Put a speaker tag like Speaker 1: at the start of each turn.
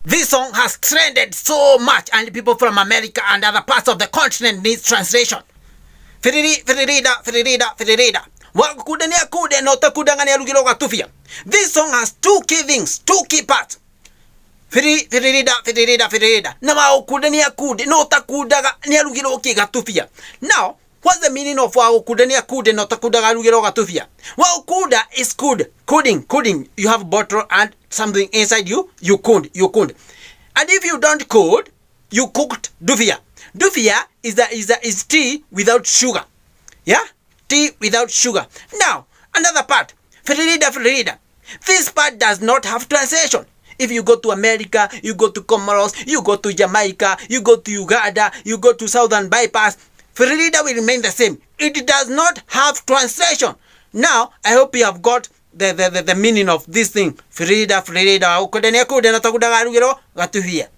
Speaker 1: This song has trended so much and people from America and other parts of the continent need translation. Firirida. Wakudania kude no takudangania lugilo gatufia. This song has two key things, two key parts. Firirida. Nama okudania kude no takudaga nia lugilo gatufia. Now, what's the meaning of wakudania kude no takudaga lugilo gatufia? Wakuda is good. Coding. You have a bottle and something inside you could. And if you don't code, you cooked dufia. Dufia is tea without sugar. Yeah? Tea without sugar. Now, another part. Firirida. This part does not have translation. If you go to America, you go to Comoros, you go to Jamaica, you go to Uganda, you go to Southern Bypass, Firirida will remain the same. It does not have translation. Now, I hope you have got the meaning of this thing. Firirida. Ukudenia kude na takudaga lugero gatufia.